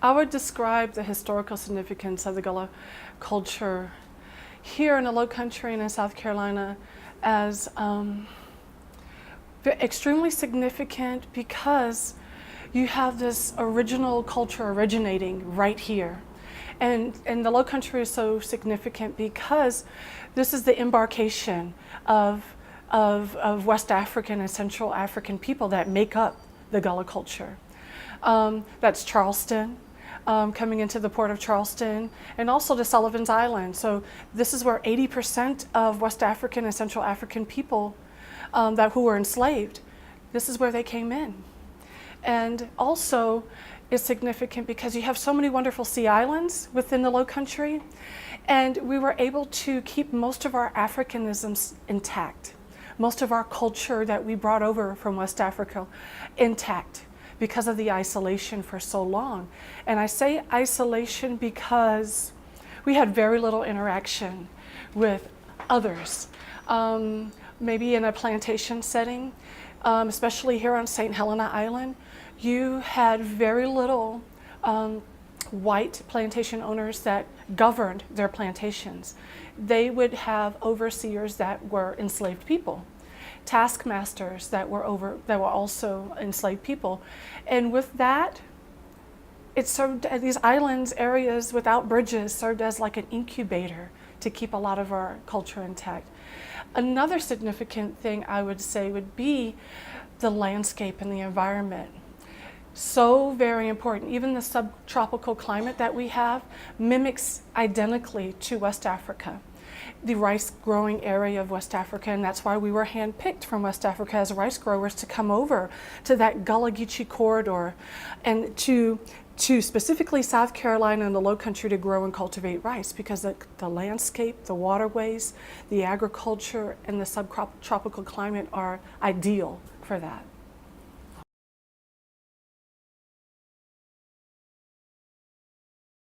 I would describe the historical significance of the Gullah culture here in the Low Country and in South Carolina as extremely significant because you have this original culture originating right here. And the Low Country is so significant because this is the embarkation of West African and Central African people that make up the Gullah culture. That's Charleston, coming into the port of Charleston, and also the Sullivan's Island. So this is where 80% of West African and Central African people who were enslaved, this is where they came in. And also, it's significant because you have so many wonderful sea islands within the Low Country, and we were able to keep most of our Africanisms intact, most of our culture that we brought over from West Africa intact because of the isolation for so long. And I say isolation because we had very little interaction with others. Maybe in a plantation setting, especially here on St. Helena Island, you had very little white plantation owners that governed their plantations. They would have overseers that were enslaved people, taskmasters that were also enslaved people. And with that, it served, these islands, areas without bridges, served as like an incubator to keep a lot of our culture intact. Another significant thing I would say would be the landscape and the environment. So very important. Even the subtropical climate that we have mimics identically to West Africa, the rice growing area of West Africa, and that's why we were handpicked from West Africa as rice growers to come over to that Gullah Geeche corridor and to specifically South Carolina and the Low Country to grow and cultivate rice, because the landscape, the waterways, the agriculture, and the subtropical climate are ideal for that.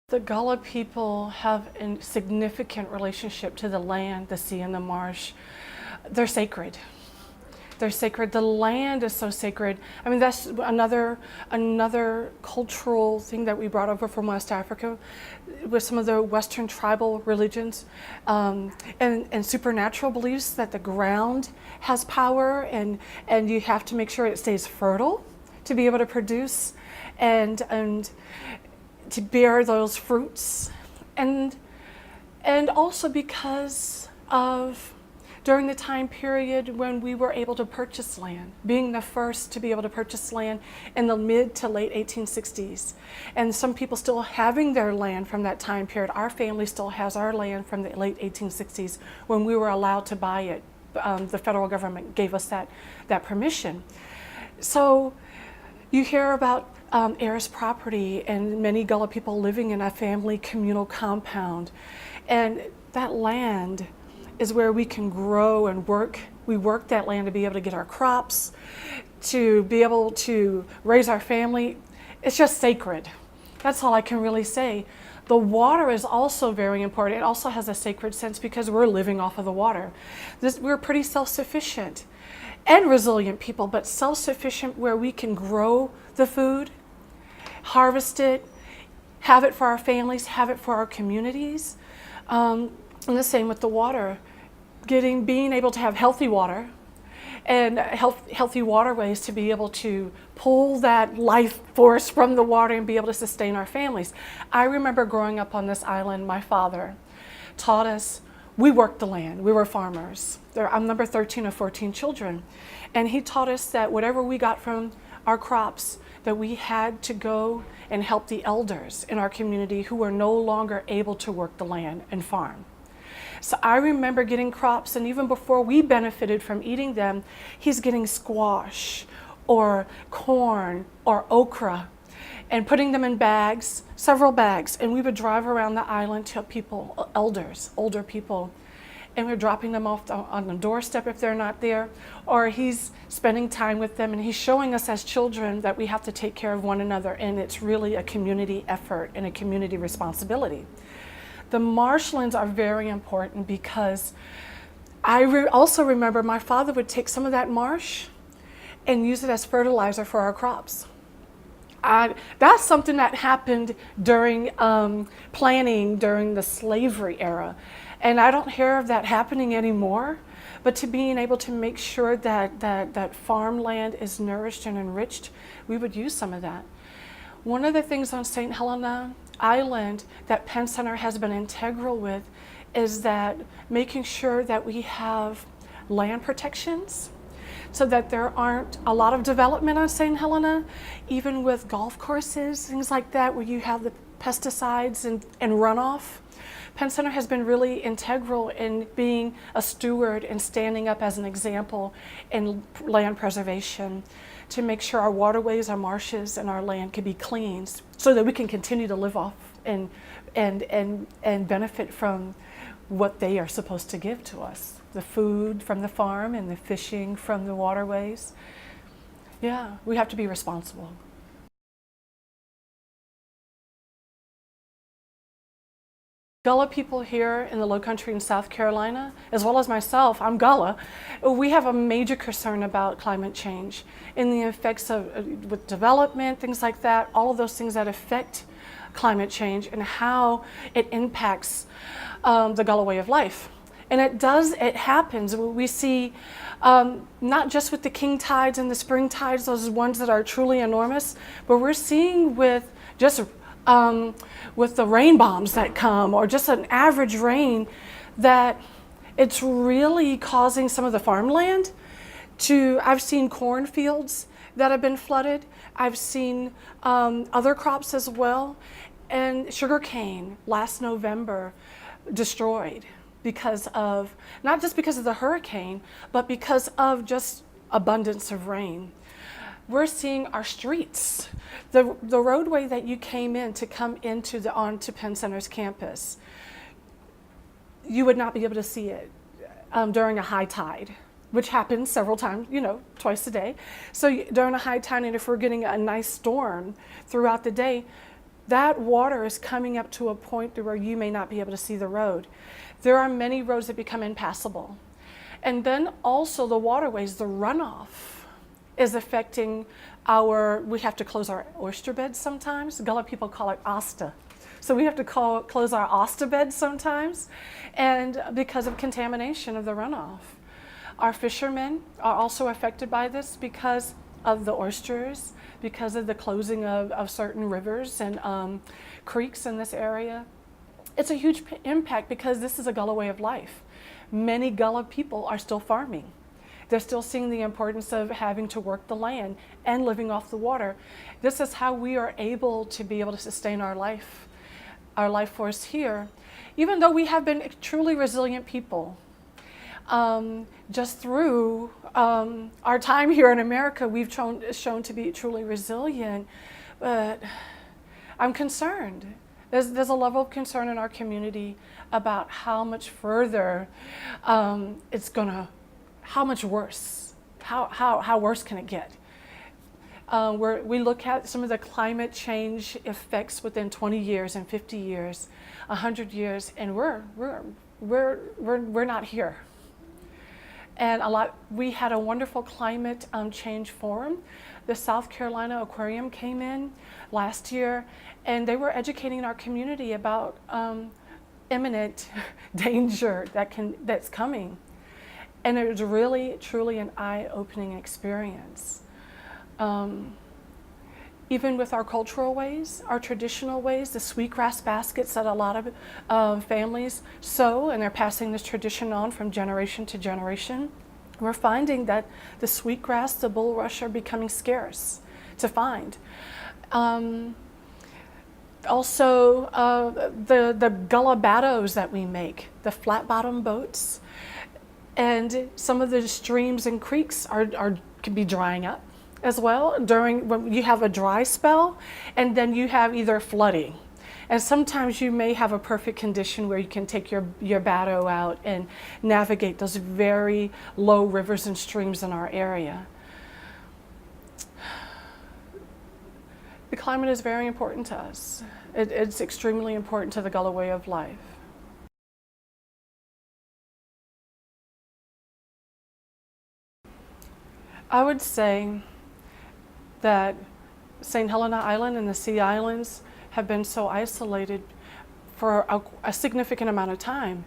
The Gullah people have a significant relationship to the land, the sea, and the marsh. They're sacred. They're sacred. The land is so sacred. I mean, that's another cultural thing that we brought over from West Africa with some of the Western tribal religions and supernatural beliefs that the ground has power and you have to make sure it stays fertile to be able to produce and to bear those fruits, and also because of during the time period when we were able to purchase land, being the first to be able to purchase land in the mid to late 1860s, and some people still having their land from that time period. Our family still has our land from the late 1860s when we were allowed to buy it. The federal government gave us that permission. So you hear about heiress property and many Gullah people living in a family communal compound. And that land is where we can grow and work. We work that land to be able to get our crops, to be able to raise our family. It's just sacred. That's all I can really say. The water is also very important. It also has a sacred sense because we're living off of the water. We're pretty self-sufficient and resilient people, but self-sufficient where we can grow the food, harvest it, have it for our families, have it for our communities. And the same with the water. Being able to have healthy water and healthy waterways to be able to pull that life force from the water and be able to sustain our families. I remember growing up on this island, my father taught us, we worked the land, we were farmers. I'm number 13 of 14 children. And he taught us that whatever we got from our crops, that we had to go and help the elders in our community who were no longer able to work the land and farm. So I remember getting crops, and even before we benefited from eating them, he's getting squash or corn or okra and putting them in bags, several bags, and we would drive around the island to people, elders, older people, and we're dropping them off on the doorstep if they're not there, or he's spending time with them, and he's showing us as children that we have to take care of one another, and it's really a community effort and a community responsibility. The marshlands are very important because I also remember my father would take some of that marsh and use it as fertilizer for our crops. That's something that happened during planning during the slavery era. And I don't hear of that happening anymore. But to being able to make sure that farmland is nourished and enriched, we would use some of that. One of the things on St. Helena Island that Penn Center has been integral with is that making sure that we have land protections so that there aren't a lot of development on St. Helena, even with golf courses, things like that, where you have the pesticides and runoff. Penn Center has been really integral in being a steward and standing up as an example in land preservation to make sure our waterways, our marshes, and our land can be cleansed so that we can continue to live off and benefit from what they are supposed to give to us. The food from the farm and the fishing from the waterways. Yeah, we have to be responsible. Gullah people here in the Low Country in South Carolina, as well as myself, I'm Gullah, we have a major concern about climate change and the effects of with development, things like that, all of those things that affect climate change and how it impacts the Gullah way of life. And it happens. We see not just with the king tides and the spring tides, those ones that are truly enormous, but we're seeing with just with the rain bombs that come, or just an average rain, that it's really causing some of the farmland to, I've seen cornfields that have been flooded. I've seen other crops as well, and sugarcane last November destroyed because of, not just because of the hurricane, but because of just abundance of rain. We're seeing our streets, the roadway that you came in to come onto Penn Center's campus, you would not be able to see it during a high tide, which happens several times, twice a day. So during a high tide, and if we're getting a nice storm throughout the day, that water is coming up to a point where you may not be able to see the road. There are many roads that become impassable. And then also the waterways, the runoff is affecting we have to close our oyster beds sometimes. Gullah people call it asta. So we have to close our asta beds sometimes, and because of contamination of the runoff. Our fishermen are also affected by this because of the oysters, because of the closing of certain rivers and creeks in this area. It's a huge impact because this is a Gullah way of life. Many Gullah people are still farming. They're still seeing the importance of having to work the land and living off the water. This is how we are able to sustain our life force here, even though we have been truly resilient people. Just through our time here in America, we've shown to be truly resilient, but I'm concerned. There's a level of concern in our community about how much further how much worse, how worse can it get? We look at some of the climate change effects within 20 years and 50 years, 100 years, and we're not here. And we had a wonderful climate change forum. The South Carolina Aquarium came in last year, and they were educating our community about imminent danger that's coming. And it was really, truly an eye-opening experience. Even with our cultural ways, our traditional ways, the sweetgrass baskets that a lot of families sow, and they're passing this tradition on from generation to generation, we're finding that the sweetgrass, the bulrush are becoming scarce to find. Also, the Gullah battos that we make, the flat-bottom boats, and some of the streams and creeks can be drying up as well when you have a dry spell, and then you have either flooding. And sometimes you may have a perfect condition where you can take your batto out and navigate those very low rivers and streams in our area. The climate is very important to us. It's extremely important to the Gullah way of life. I would say that St. Helena Island and the Sea Islands have been so isolated for a significant amount of time.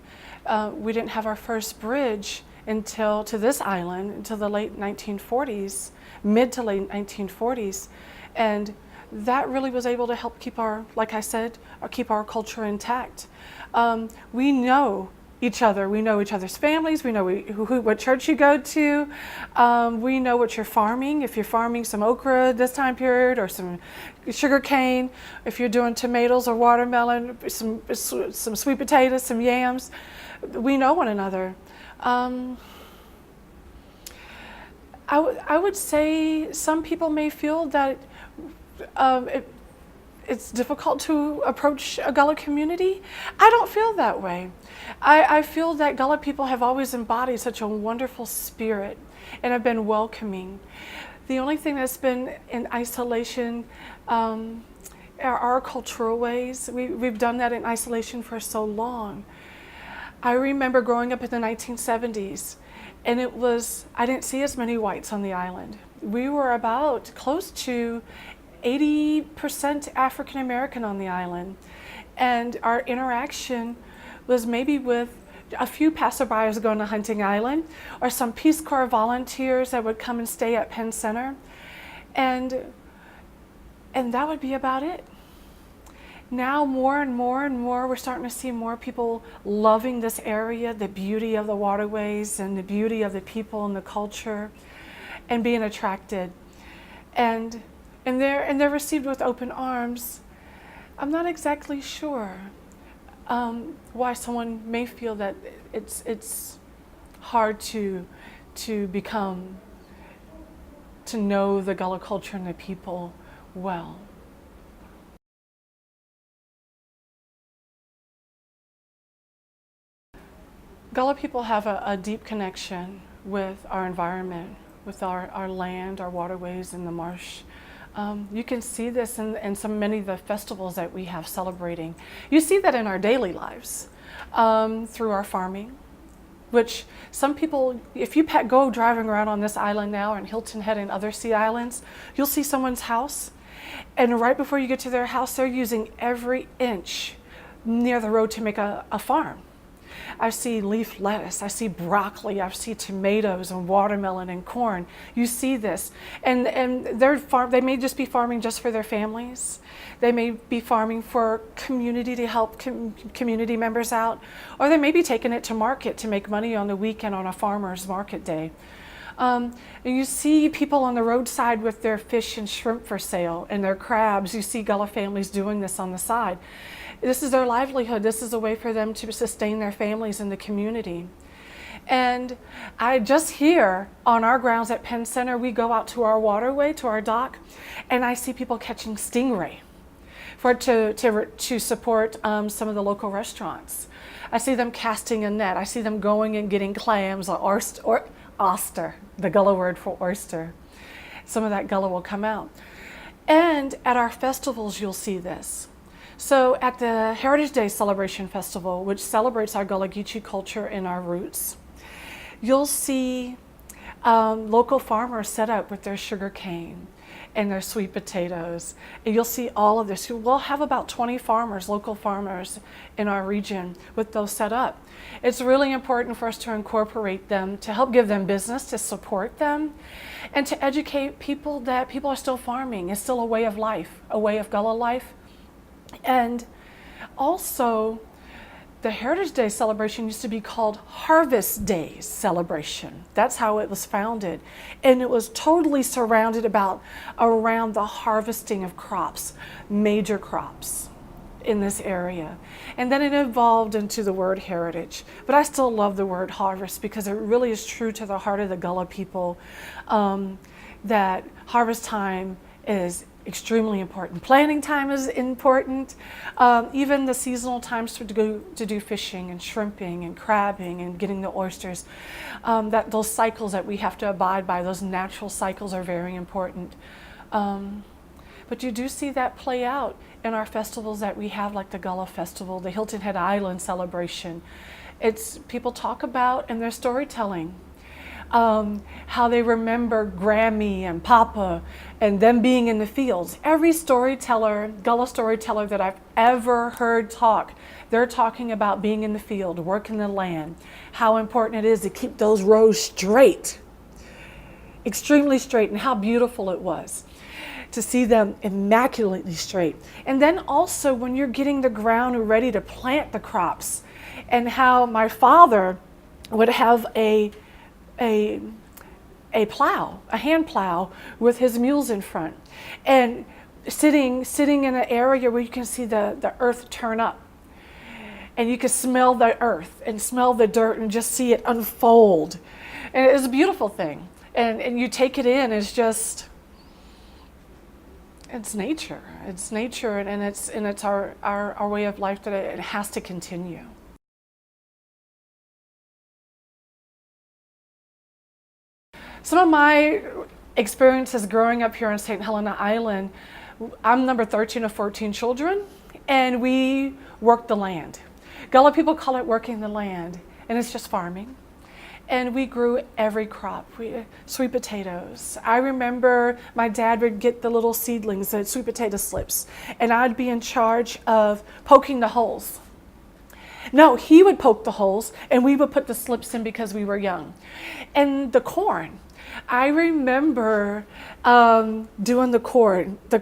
We didn't have our first bridge to this island until the late 1940s, mid to late 1940s. And that really was able to help keep our, like I said, keep our culture intact. We know each other. We know each other's families. We know what church you go to. We know what you're farming. If you're farming some okra this time period or some sugar cane, if you're doing tomatoes or watermelon, some sweet potatoes, some yams, we know one another. I would say some people may feel that it's difficult to approach a Gullah community. I don't feel that way. I feel that Gullah people have always embodied such a wonderful spirit and have been welcoming. The only thing that's been in isolation are our cultural ways. We've done that in isolation for so long. I remember growing up in the 1970s, and I didn't see as many whites on the island. We were about close to 80% African American on the island, and our interaction was maybe with a few passerbyers going to Hunting Island or some Peace Corps volunteers that would come and stay at Penn Center, and that would be about it. Now more and more and more we're starting to see more people loving this area, the beauty of the waterways and the beauty of the people and the culture, and being attracted. And they're received with open arms. I'm not exactly sure why someone may feel that it's hard to know the Gullah culture and the people well. Gullah people have a deep connection with our environment, with our land, our waterways, and the marsh. You can see this in many of the festivals that we have celebrating. You see that in our daily lives through our farming, which some people, if you go driving around on this island now, and Hilton Head and other sea islands, you'll see someone's house, and right before you get to their house, they're using every inch near the road to make a farm. I see leaf lettuce, I see broccoli, I see tomatoes and watermelon and corn. You see this, and they may just be farming just for their families. They may be farming for community to help community members out, or they may be taking it to market to make money on the weekend on a farmer's market day. And you see people on the roadside with their fish and shrimp for sale and their crabs. You see Gullah families doing this on the side. This is their livelihood. This is a way for them to sustain their families in the community. And I just here on our grounds at Penn Center, we go out to our waterway, to our dock, and I see people catching stingray to support some of the local restaurants. I see them casting a net. I see them going and getting clams or oyster, the Gullah word for oyster. Some of that Gullah will come out. And at our festivals, you'll see this. So at the Heritage Day Celebration Festival, which celebrates our Gullah Geeche culture and our roots, you'll see local farmers set up with their sugar cane and their sweet potatoes. And you'll see all of this. We'll have about 20 farmers, local farmers in our region with those set up. It's really important for us to incorporate them, to help give them business, to support them, and to educate people that people are still farming. It's still a way of life, a way of Gullah life. And also, the Heritage Day celebration used to be called Harvest Day celebration. That's how it was founded. And it was totally surrounded around the harvesting of crops, major crops in this area. And then it evolved into the word heritage. But I still love the word harvest because it really is true to the heart of the Gullah people, that harvest time is extremely important. Planting time is important. Even the seasonal times to do fishing and shrimping and crabbing and getting the oysters. Those cycles that we have to abide by, those natural cycles are very important. But you do see that play out in our festivals that we have, like the Gullah Festival, the Hilton Head Island celebration. It's people talk about, and their storytelling. how they remember Grammy and Papa and them being in the fields. Every storyteller, Gullah storyteller that I've ever heard talk, they're talking about being in the field, working the land, how important it is to keep those rows straight, extremely straight, and how beautiful it was to see them immaculately straight. And then also when you're getting the ground ready to plant the crops, and how my father would have a plow, a hand plow with his mules in front, and sitting in an area where you can see the earth turn up, and you can smell the earth and smell the dirt and just see it unfold. And it's a beautiful thing. And you take it in, it's just, it's nature. It's nature, and it's our way of life that it has to continue. Some of my experiences growing up here on St. Helena Island, I'm number 13 of 14 children, and we work the land. Gullah people call it working the land, and it's just farming. And we grew every crop. Sweet potatoes. I remember my dad would get the little seedlings, the sweet potato slips, and I'd be in charge of poking the holes. No, he would poke the holes, and we would put the slips in because we were young. And the corn. I remember doing the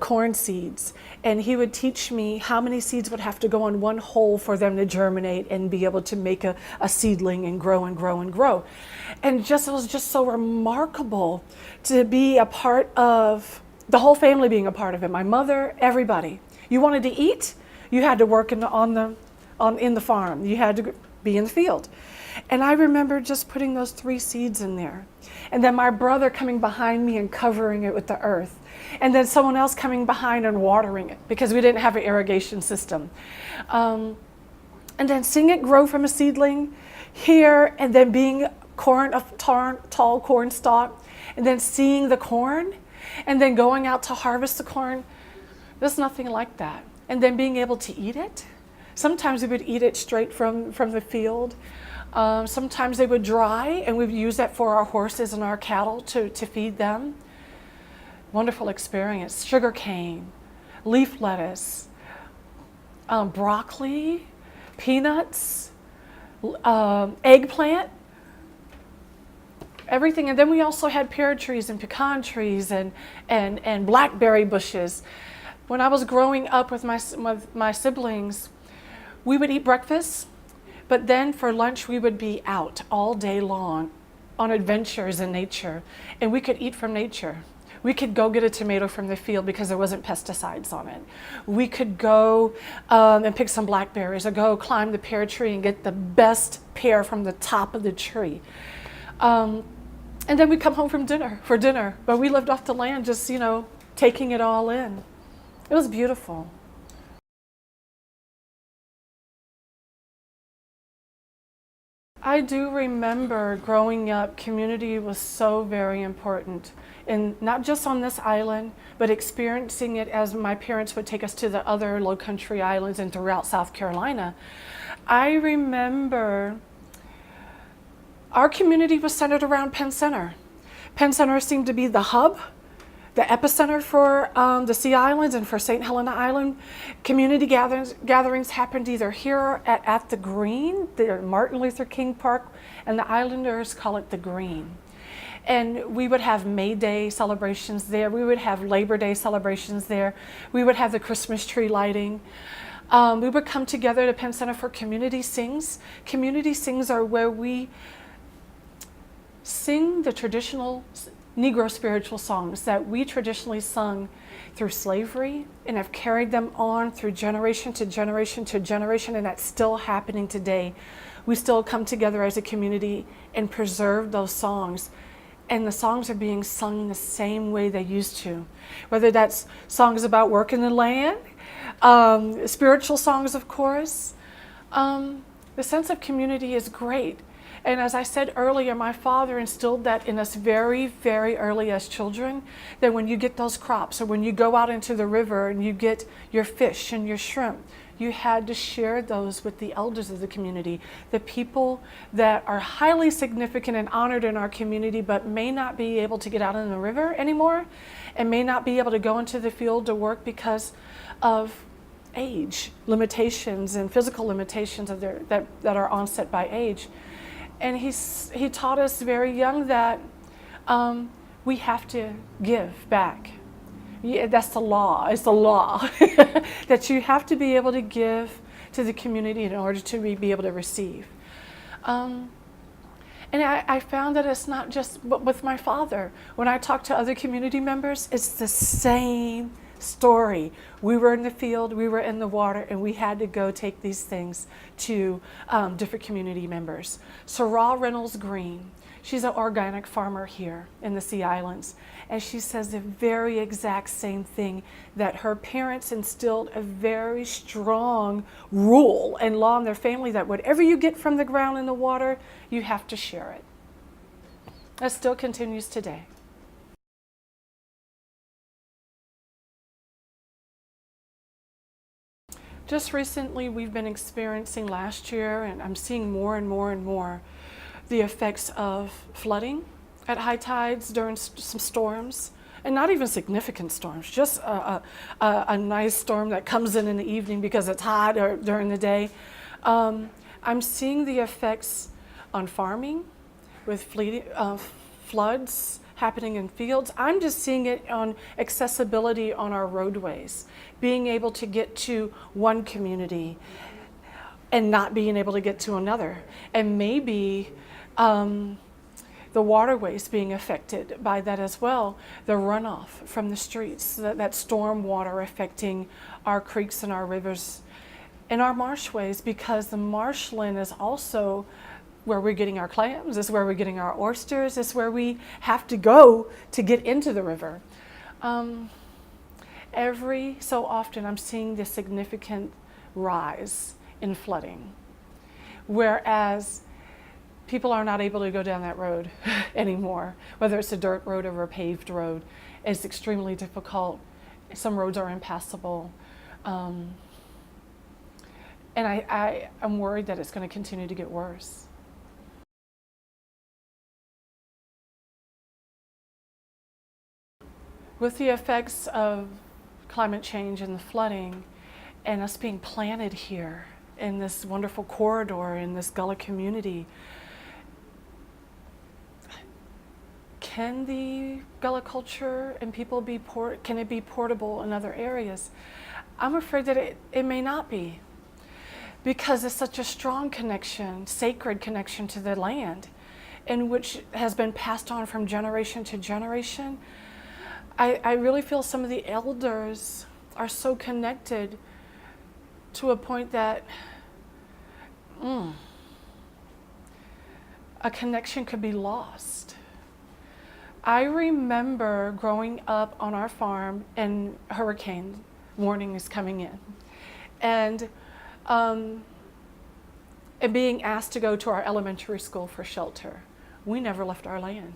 corn seeds, and he would teach me how many seeds would have to go on one hole for them to germinate and be able to make a seedling and grow and grow and grow. And it was just so remarkable to be a part of the whole family being a part of it. My mother, everybody. You wanted to eat, you had to work in the farm. You had to be in the field. And I remember just putting those 3 seeds in there. And then my brother coming behind me and covering it with the earth. And then someone else coming behind and watering it because we didn't have an irrigation system. And then seeing it grow from a seedling here, and then being a tall corn stalk, and then seeing the corn, and then going out to harvest the corn. There's nothing like that. And then being able to eat it. Sometimes we would eat it straight from the field. Sometimes they would dry, and we would use that for our horses and our cattle to feed them. Wonderful experience. Sugar cane, leaf lettuce, broccoli, peanuts, eggplant, everything. And then we also had pear trees and pecan trees and blackberry bushes. When I was growing up with my siblings, we would eat breakfast, but then for lunch we would be out all day long on adventures in nature, and we could eat from nature. We could go get a tomato from the field because there wasn't pesticides on it. We could go and pick some blackberries, or go climb the pear tree and get the best pear from the top of the tree. And then we'd come home for dinner, but we lived off the land, just, taking it all in. It was beautiful. I do remember growing up, community was so very important, and not just on this island, but experiencing it as my parents would take us to the other low country islands and throughout South Carolina. I remember our community was centered around Penn Center. Penn Center seemed to be the hub, the epicenter for the Sea Islands and for St. Helena Island. Community gatherings happened either here at the Green, the Martin Luther King Park, and the Islanders call it the Green. And we would have May Day celebrations there. We would have Labor Day celebrations there. We would have the Christmas tree lighting. We would come together to Penn Center for community sings. Community sings are where we sing the traditional Negro spiritual songs that we traditionally sung through slavery and have carried them on through generation to generation to generation, and that's still happening today. We still come together as a community and preserve those songs, and the songs are being sung the same way they used to, whether that's songs about working the land, spiritual songs, of course. The sense of community is great. And as I said earlier, my father instilled that in us very, very early as children, that when you get those crops, or when you go out into the river and you get your fish and your shrimp, You had to share those with the elders of the community, the people that are highly significant and honored in our community, but may not be able to get out in the river anymore and may not be able to go into the field to work because of age limitations and physical limitations of that are onset by age. And he taught us very young that we have to give back. Yeah, that's the law. It's the law that you have to be able to give to the community in order to be able to receive. And I found that it's not just with my father. When I talk to other community members, it's the same story. We were in the field, we were in the water, and we had to go take these things to different community members. Sarah Reynolds Green, she's an organic farmer here in the Sea Islands, and she says the very exact same thing, that her parents instilled a very strong rule and law in their family that whatever you get from the ground in the water, you have to share it. That still continues today. Just recently, we've been experiencing last year, and I'm seeing more and more and more, the effects of flooding at high tides during some storms, and not even significant storms, just a nice storm that comes in the evening because it's hot or during the day. I'm seeing the effects on farming with floods happening in fields. I'm just seeing it on accessibility on our roadways, being able to get to one community and not being able to get to another, and maybe the waterways being affected by that as well, the runoff from the streets, that storm water affecting our creeks and our rivers and our marshways, because the marshland is also where we're getting our clams, it's where we're getting our oysters, it's where we have to go to get into the river. Every so often I'm seeing this significant rise in flooding, whereas people are not able to go down that road anymore, whether it's a dirt road or a paved road. It's extremely difficult. Some roads are impassable. And I'm worried that it's going to continue to get worse. With the effects of climate change and the flooding, and us being planted here in this wonderful corridor in this Gullah community, can the Gullah culture and people can it be portable in other areas? I'm afraid that it may not be, because it's such a strong connection, sacred connection to the land, and which has been passed on from generation to generation. I really feel some of the elders are so connected to a point that a connection could be lost. I remember growing up on our farm and hurricane warning is coming in, and being asked to go to our elementary school for shelter. We never left our land.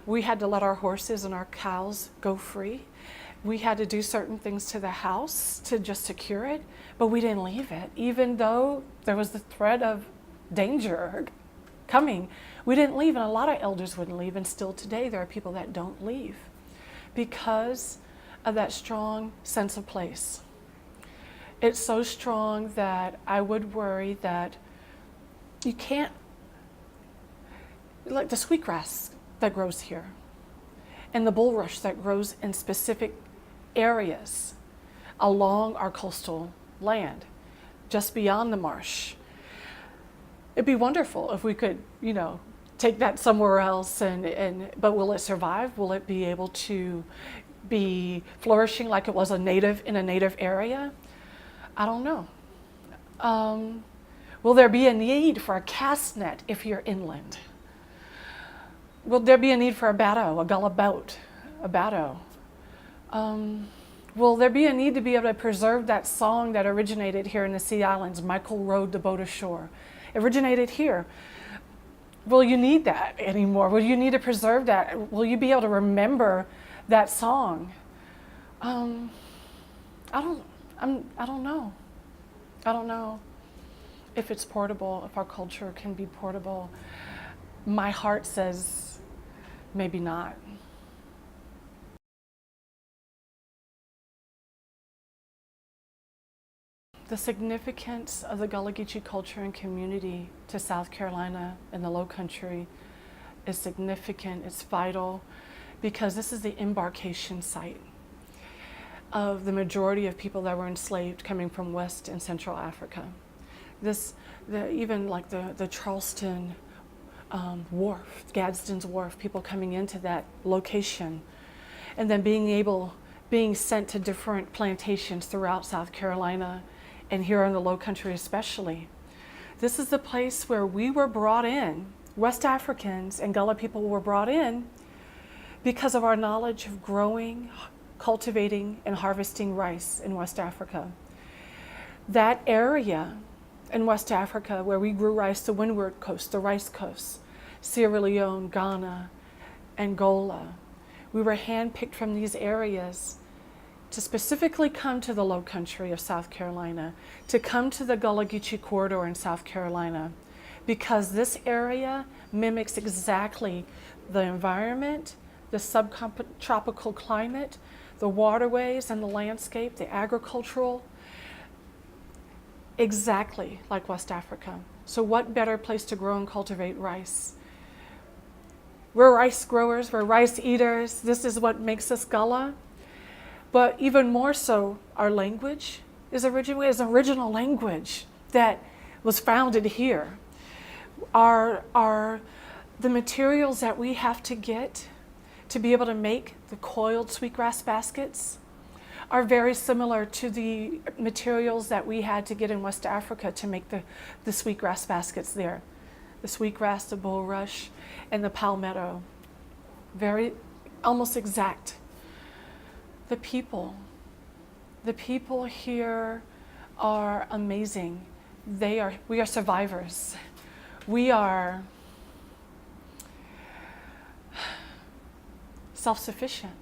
We had to let our horses and our cows go free. We had to do certain things to the house to just secure it, but we didn't leave it. Even though there was the threat of danger coming, we didn't leave, and a lot of elders wouldn't leave, and still today there are people that don't leave because of that strong sense of place. It's so strong that I would worry that you can't, like the sweetgrass that grows here and the bulrush that grows in specific areas along our coastal land, just beyond the marsh. It'd be wonderful if we could, take that somewhere else, but will it survive? Will it be able to be flourishing like it was in a native area? I don't know. Will there be a need for a cast net if you're inland? Will there be a need for a battow, a Gullah boat, a battow? Will there be a need to be able to preserve that song that originated here in the Sea Islands, Michael rowed the boat ashore? It originated here. Will you need that anymore? Will you need to preserve that? Will you be able to remember that song? I don't know. I don't know if it's portable, if our culture can be portable. My heart says maybe not. The significance of the Gullah Geeche culture and community to South Carolina and the Low Country is significant, it's vital, because this is the embarkation site of the majority of people that were enslaved coming from West and Central Africa. Even like the Charleston wharf, Gadsden's wharf, people coming into that location, and then being sent to different plantations throughout South Carolina, and here in the Low Country especially. This is the place where we were brought in. West Africans and Gullah people were brought in because of our knowledge of growing, cultivating, and harvesting rice in West Africa. That area in West Africa where we grew rice, the Windward Coast, the Rice Coast, Sierra Leone, Ghana, Angola, we were handpicked from these areas to specifically come to the Low Country of South Carolina, to come to the Gullah Geeche corridor in South Carolina, because this area mimics exactly the environment, the subtropical climate, the waterways and the landscape, the agricultural, exactly like West Africa. So what better place to grow and cultivate rice? We're rice growers, we're rice eaters. This is what makes us Gullah. But even more so, our language is original language that was founded here. The materials that we have to get to be able to make the coiled sweetgrass baskets are very similar to the materials that we had to get in West Africa to make the sweetgrass baskets there. The sweetgrass, the bulrush, and the palmetto. Very, almost exact. The people here are amazing. We are survivors. We are self-sufficient,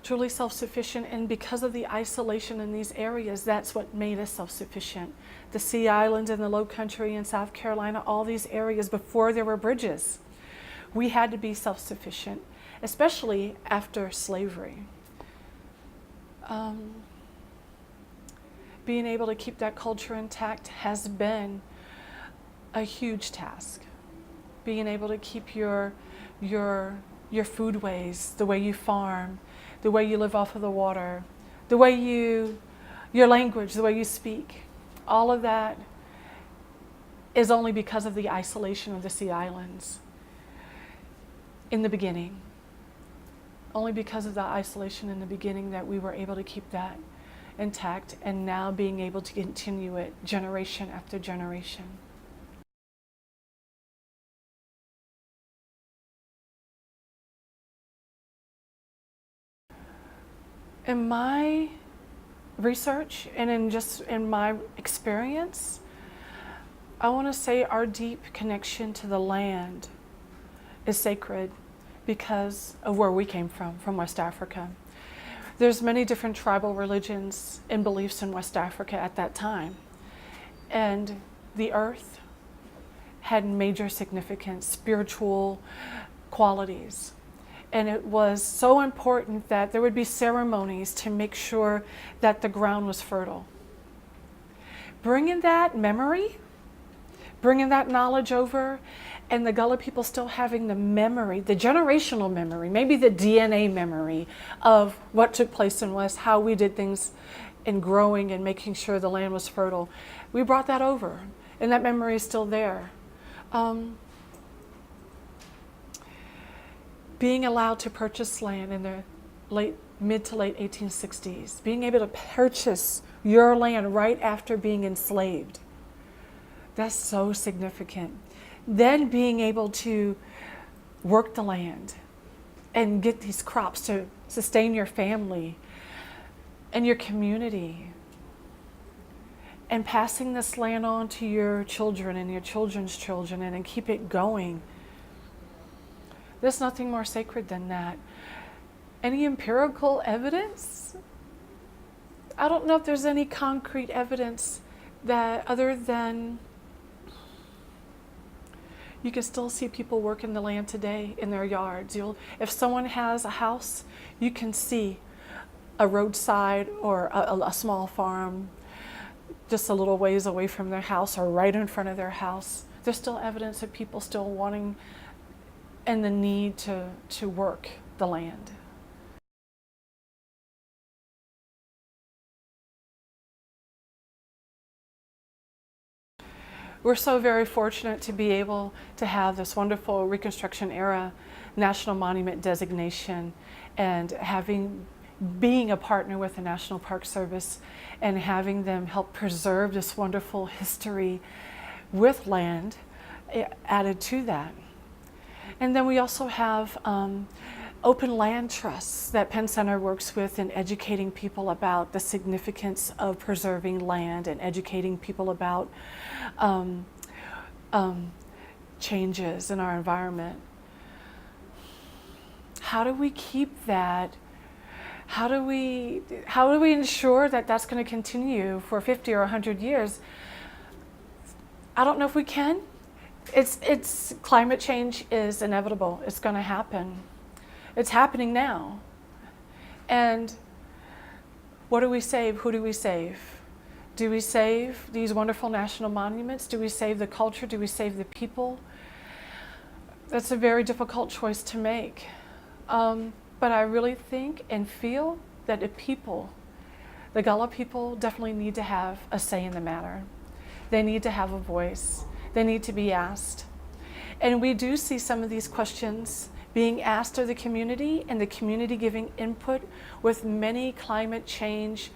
truly self-sufficient, and because of the isolation in these areas, that's what made us self-sufficient. The Sea Islands and the Low Country in South Carolina, all these areas before there were bridges, we had to be self-sufficient, especially after slavery. Being able to keep that culture intact has been a huge task. Being able to keep your foodways, the way you farm, the way you live off of the water, the way your language, the way you speak, all of that is only because of the isolation of the Sea Islands in the beginning. Only because of the isolation in the beginning that we were able to keep that intact, and now being able to continue it generation after generation. In my research and in my experience, I want to say our deep connection to the land is sacred because of where we came from West Africa. There's many different tribal religions and beliefs in West Africa at that time. And the earth had major significance, spiritual qualities. And it was so important that there would be ceremonies to make sure that the ground was fertile. Bringing that memory, bringing that knowledge over, and the Gullah people still having the memory, the generational memory, maybe the DNA memory of what took place in West, how we did things in growing and making sure the land was fertile. We brought that over, and that memory is still there. Being allowed to purchase land in the mid to late 1860s, being able to purchase your land right after being enslaved, that's so significant. Then being able to work the land and get these crops to sustain your family and your community, and passing this land on to your children and your children's children and keep it going. There's nothing more sacred than that. Any empirical evidence? I don't know if there's any concrete evidence that other than, you can still see people working the land today in their yards. If someone has a house, you can see a roadside or a small farm just a little ways away from their house or right in front of their house. There's still evidence of people still wanting and the need to work the land. We're so very fortunate to be able to have this wonderful Reconstruction era National Monument designation, and being a partner with the National Park Service and having them help preserve this wonderful history with land added to that. And then we also have open land trusts that Penn Center works with in educating people about the significance of preserving land and educating people about changes in our environment. How do we keep that? How do we ensure that that's going to continue for 50 or 100 years? I don't know if we can. It's climate change is inevitable. It's going to happen. It's happening now. And what do we save? Who do we save? Do we save these wonderful national monuments? Do we save the culture? Do we save the people? That's a very difficult choice to make. But I really think and feel that the Gullah people definitely need to have a say in the matter. They need to have a voice. They need to be asked. And we do see some of these questions being asked of the community, and the community giving input with many climate change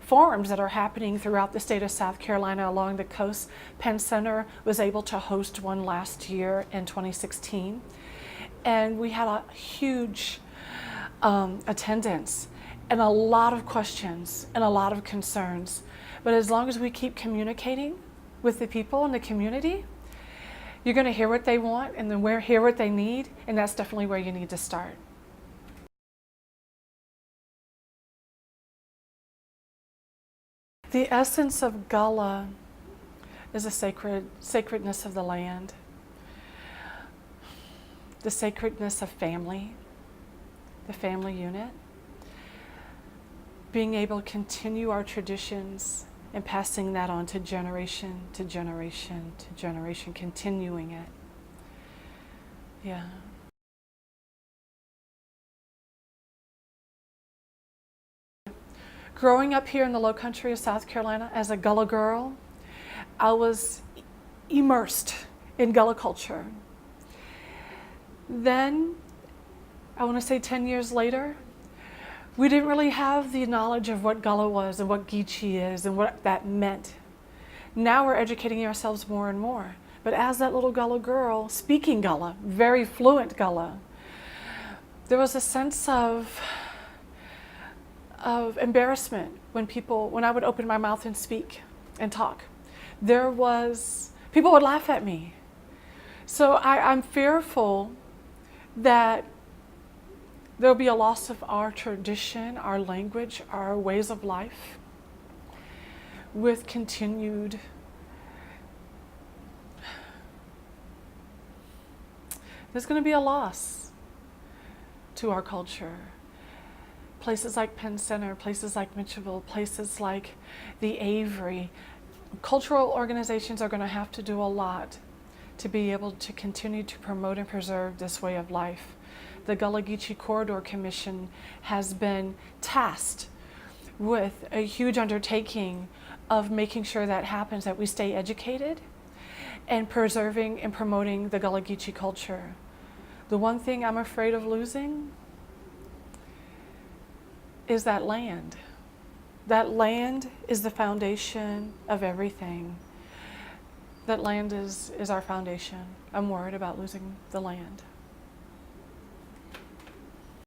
forums that are happening throughout the state of South Carolina along the coast. Penn Center was able to host one last year in 2016. And we had a huge attendance and a lot of questions and a lot of concerns. But as long as we keep communicating with the people in the community, you're going to hear what they want and then hear what they need, and that's definitely where you need to start. The essence of Gullah is a sacredness of the land, the sacredness of family, the family unit, being able to continue our traditions and passing that on to generation to generation to generation, continuing it. Yeah. Growing up here in the low country of South Carolina as a Gullah girl, I was immersed in Gullah culture. Then, I want to say 10 years later, we didn't really have the knowledge of what Gullah was and what Geeche is and what that meant. Now we're educating ourselves more and more. But as that little Gullah girl, speaking Gullah, very fluent Gullah, there was a sense of embarrassment when I would open my mouth and speak and talk. People would laugh at me. So I'm fearful that there'll be a loss of our tradition, our language, our ways of life with continued there's going to be a loss to our culture. Places like Penn Center, places like Myrtle, places like the Avery, cultural organizations are going to have to do a lot to be able to continue to promote and preserve this way of life. The Gullah Geeche Corridor Commission has been tasked with a huge undertaking of making sure that happens, that we stay educated and preserving and promoting the Gullah Geeche culture. The one thing I'm afraid of losing is that land. That land is the foundation of everything. That land is our foundation. I'm worried about losing the land.